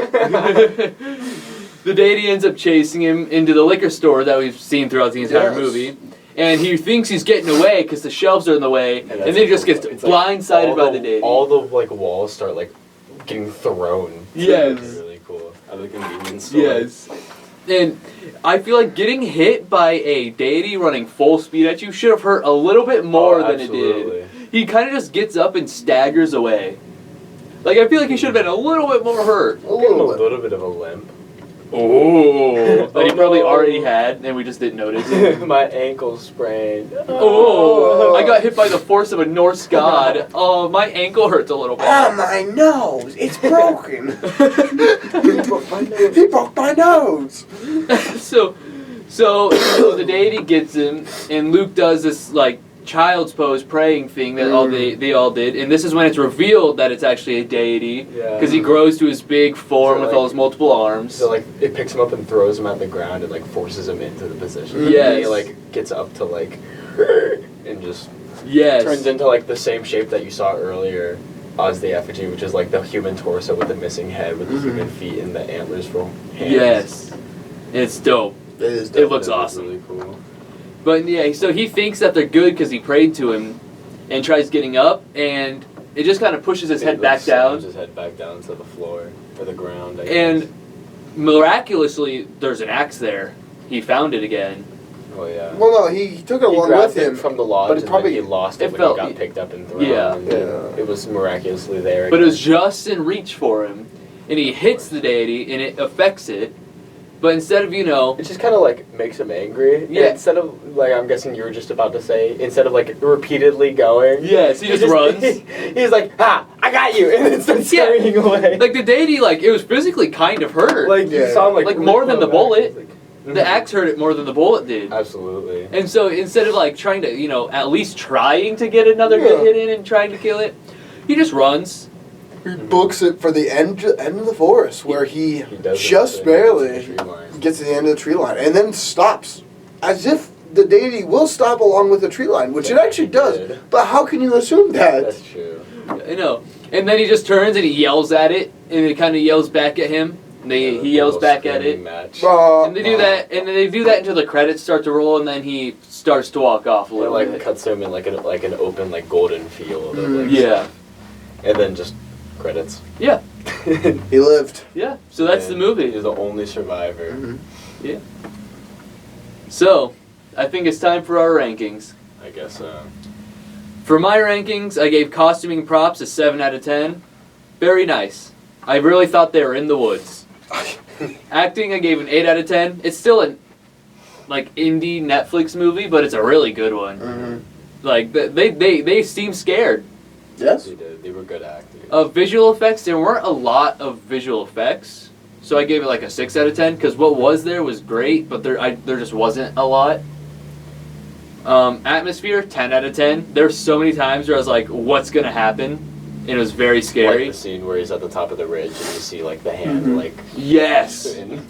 The deity ends up chasing him into the liquor store that we've seen throughout the entire Yes. movie. And he thinks he's getting away because the shelves are in the way, and then he just gets it's like blindsided all by the deity. All the like walls start like getting thrown. Yes. It's really cool. At the convenience store. Yes. And I feel like getting hit by a deity running full speed at you should have hurt a little bit more Oh, than it did. He kind of just gets up and staggers away. Like, I feel like he should have been a little bit more hurt. A Give him a little bit. little bit of a limp. Oh, that he probably no. already had, and we just didn't notice. My ankle sprained. Oh, I got hit by the force of a Norse god. Oh, my ankle hurts a little bit. Oh, my nose! It's broken! He broke my nose! so the deity gets him, and Luke does this like child's pose praying thing that they all did, and this is when it's revealed that it's actually a deity Yeah. because he grows to his big form So, with like- all his multiple arms. So like it picks him up and throws him at the ground and like forces him into the position. Yes. And he like gets up to like and just Yes. turns into like the same shape that you saw earlier as the effigy, which is like the human torso with the missing head with the human feet and the antlers for hands. Yes. It's dope. It is It looks That awesome. Really cool. But yeah, so he thinks that they're good because he prayed to him, and tries getting up, and it just kind of pushes his head It, back like, down. slams his head back down to the floor or the ground. I And guess. miraculously, there's an axe there. He found it again. Oh yeah. Well, no, he took it He along grabbed with it him. from the lodge, but it and probably- then he lost it it when felt- he got picked up and thrown. Yeah. And then Yeah. it was miraculously there. But it was again. just in reach for him, and he hits the deity, and it affects it. But instead of, It just kind of like makes him angry. Yeah. And instead of like I'm guessing you were just about to say, instead of like repeatedly going. yes, he just runs. He's like, "Ha! I got you!" and then starts Yeah. scurrying away. Like the deity, like it was physically kind of hurt. Like you Yeah. saw him like Like, more than the back. bullet. Like, The axe hurt it more than the bullet did. Absolutely. And so instead of like trying to, at least trying to get another good Yeah. hit in and trying to kill it, he just runs. He books it for the end of the forest, where he He does it just at the end of the barely tree line. gets to the end of the tree line, and then stops, as if the deity will stop along with the tree line, which it Yeah, actually he does. did. But how can you assume that? That's true. I know. And then he just turns and he yells at it, and it kind of yells back at him. And Yeah, he yells little back at screaming it. Match. And they do that, and then they do that until the credits start to roll, and then he starts to walk off a It little like bit. cuts him in like an open like golden field. Of, like, Yeah, And then just credits. yeah, He lived. yeah. So that's the And movie. He's the only survivor. Mhm. So I think it's time for our rankings. I guess. For my rankings, I gave costuming and props a 7 out of 10. Very nice. I really thought they were in the woods. Acting, I gave an 8 out of 10. It's still a like indie Netflix movie, but it's a really good one. Mhm. Like they seem scared. Yes. They did. They were good actors. Visual effects, there weren't a lot of visual effects, so I gave it like a 6 out of 10 because what was there was great, but there just wasn't a lot. Atmosphere, 10 out of 10. There's so many times where I was like, what's gonna happen? And it was very scary. Like the scene where he's at the top of the ridge and you see like the hand Mhm. like Yes. spin.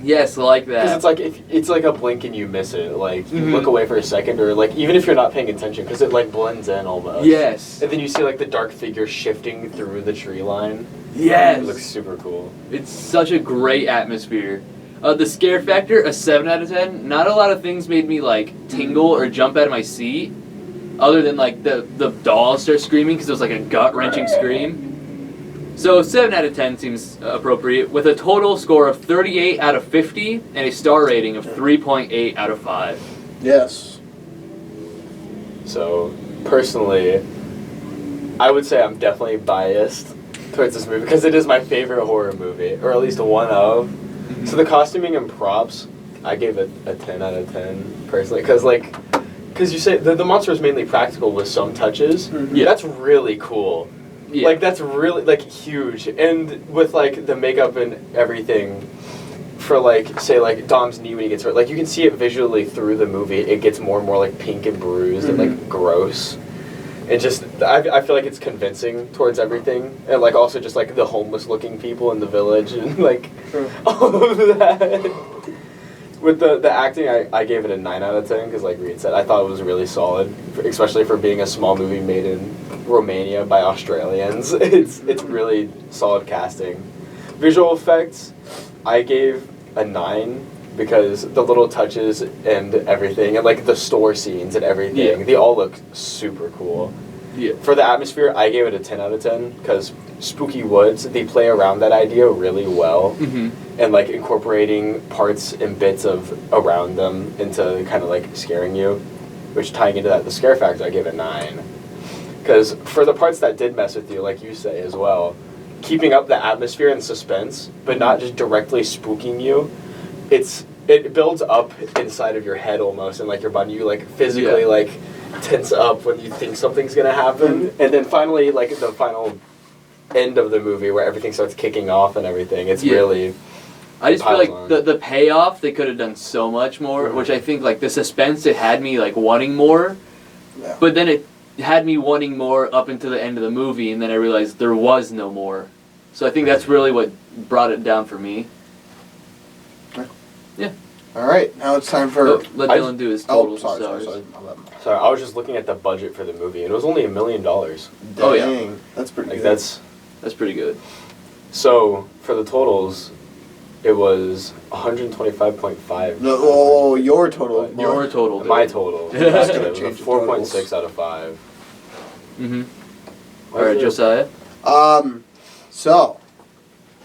Yes, I like Because that. it's like if it's like a blink and you miss it. Like you Mhm. look away for a second, or like even if you're not paying attention, because it like blends in almost. Yes. And then you see like the dark figure shifting through the tree line. Yes. It looks super cool. It's such a great atmosphere. The scare factor, a 7 out of 10. Not a lot of things made me like tingle or jump out of my seat, other than like the doll start screaming because it was like a gut wrenching scream. So 7 out of 10 seems appropriate, with a total score of 38 out of 50 and a star rating of 3.8 out of 5. Yes. So personally, I would say I'm definitely biased towards this movie because it is my favorite horror movie, or at least one of. So the costuming and props, I gave it a 10 out of 10 personally, because you say the monster is mainly practical with some touches. Mhm. Yeah. That's really cool. Yeah. Like that's really like huge, and with like the makeup and everything, for like say like Dom's knee when he gets hurt, like you can see it visually through the movie. It gets more and more like pink and bruised and like gross. And just I feel like it's convincing towards everything, and like also just like the homeless looking people in the village and like all of that. With the acting, I gave it a 9 out of 10 because, like Reed said, I thought it was really solid, especially for being a small movie made in Romania by Australians. It's really solid casting. Visual effects, I gave a 9 because the little touches and everything, and like the store scenes and everything, Yeah. they all look super cool. Yeah. For the atmosphere, I gave it a 10 out of 10 because Spooky Woods, they play around that idea really well. Mm-hmm. And like incorporating parts and bits of around them into kind of like scaring you, which tying into that the scare factor, I gave it 9 Because for the parts that did mess with you, like you say as well, keeping up the atmosphere and suspense, but not just directly spooking you, it builds up inside of your head almost, and like your body, you like physically Yeah. like tense up when you think something's gonna happen, and then finally like the final end of the movie where everything starts kicking off and everything. It's Yeah. really I just feel piles like on. the payoff they could have done so much more, which I think like the suspense it had me like wanting more, Yeah. but then it had me wanting more up until the end of the movie, and then I realized there was no more. So I think that's really what brought it down for me. All right, now it's time for. Let I- Dylan do his Oh, total sorry. stars. My bad. sorry. I was just looking at the budget for the movie, and it was only $1 million. Oh, yeah. Dang, that's pretty Like good. That's pretty good. so for the totals, it was 125.5. No, oh, your total. But Your total. My total. That's gonna It was a change the 4.6 out of 5. Mm-hmm. All right, Josiah. So,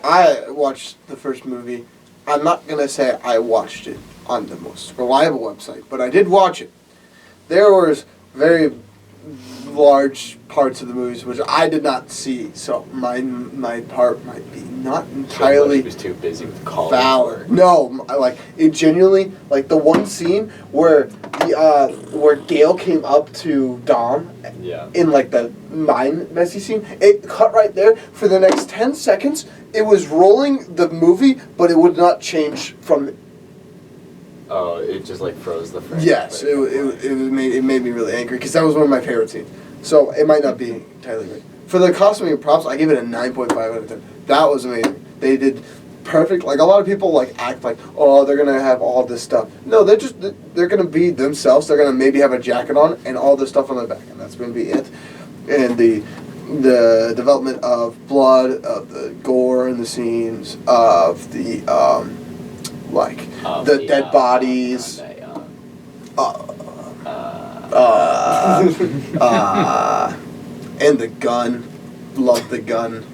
I watched the first movie. I'm not gonna say I watched it on the most reliable website, but I did watch it. There was very large parts of the movies which I did not see, so my part might be not He entirely was too busy with college. valid. No, I like it genuinely. Like the one scene where where Gail came up to Dom Yeah. in like the mine messy scene, it cut right there. For the next 10 seconds, it was rolling the movie, but it would not change from. Oh, it just like froze the frame. Yes, Like, it made me really angry because that was one of my favorite scenes. So it might not be entirely great. For the costuming and props, I give it a 9.5 out of 10. That was amazing. They did perfect. Like a lot of people like act like, oh, they're gonna have all this stuff. No, they're gonna be themselves. They're gonna maybe have a jacket on and all this stuff on their back, and that's gonna be it. And the development of blood, of the gore in the scenes, of the the dead bodies. And the gun, love the gun,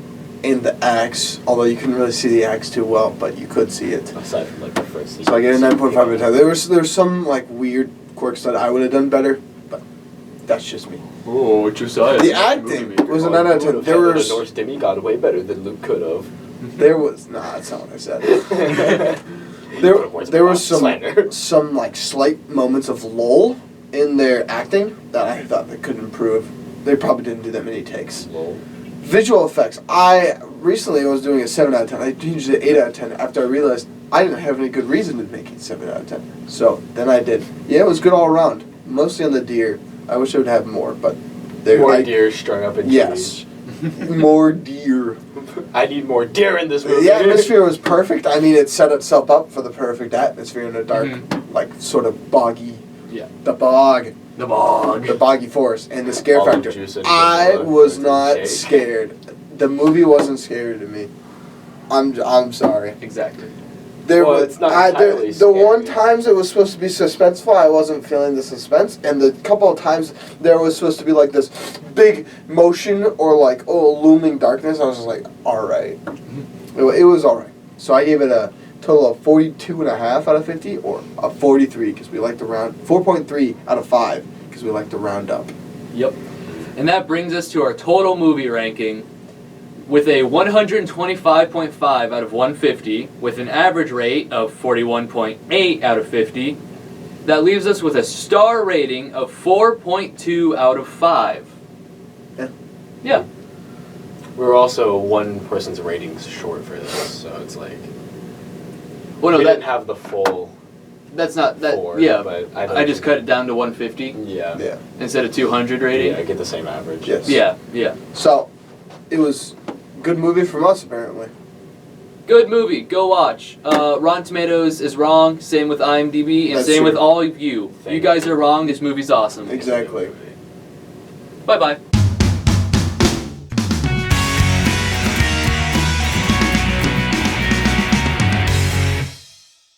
and the axe. Although you couldn't really see the axe too well, but you could see it. Aside from like the first. So I get a 9.5 out of 10. There's some like weird quirks that I would have done better, but that's just me. Oh, Josiah. The acting was a 9 out of 10. There The was Norse demigod way better than Luke could have. that's not what I said. There was some like slight moments of lull in their acting that I thought they could improve. They probably didn't do that many takes. Lol. Visual effects. I recently was doing a 7 out of 10. I changed it to 8 out of 10 after I realized I didn't have any good reason to make it 7 out of 10. So then I did. Yeah, it was good all around. Mostly on the deer. I wish I would have more, but More deer strung up in Yes. trees. More deer. I need more deer in this movie. The atmosphere was perfect. I mean, it set itself up for the perfect atmosphere in a dark, like, sort of boggy. Yeah. The bog. The bog. The boggy forest. And the scare All the factor. juice and I vanilla was with not the shake. scared. The movie wasn't scary to me. I'm sorry. Exactly. There Well, was it's not entirely the one scary. times it was supposed to be suspenseful, I wasn't feeling the suspense, and the couple of times there was supposed to be like this big motion or like looming darkness, I was just like, all right, it was all right. So I gave it a total of 42.5 out of 50, or a 43 because we like to round 4.3 out of 5 because we like to round up. Yep. And that brings us to our total movie ranking with a 125.5 out of 150 with an average rate of 41.8 out of 50. That leaves us with a star rating of 4.2 out of 5. Yeah. Yeah. We were also one person's ratings short for this, so it's like Well, no, we that didn't have the full that's not that. 4. Yeah. but I just cut it down to 150 Yeah. Yeah. instead of 200 rating. Yeah, I get the same average. Yes. Yeah. Yeah. So it was a good movie from us apparently. Good movie. Go watch. Rotten Tomatoes is wrong. Same with IMDb, and That's same true. with all of you. Thank You guys are wrong. This movie's awesome. Exactly. Bye bye.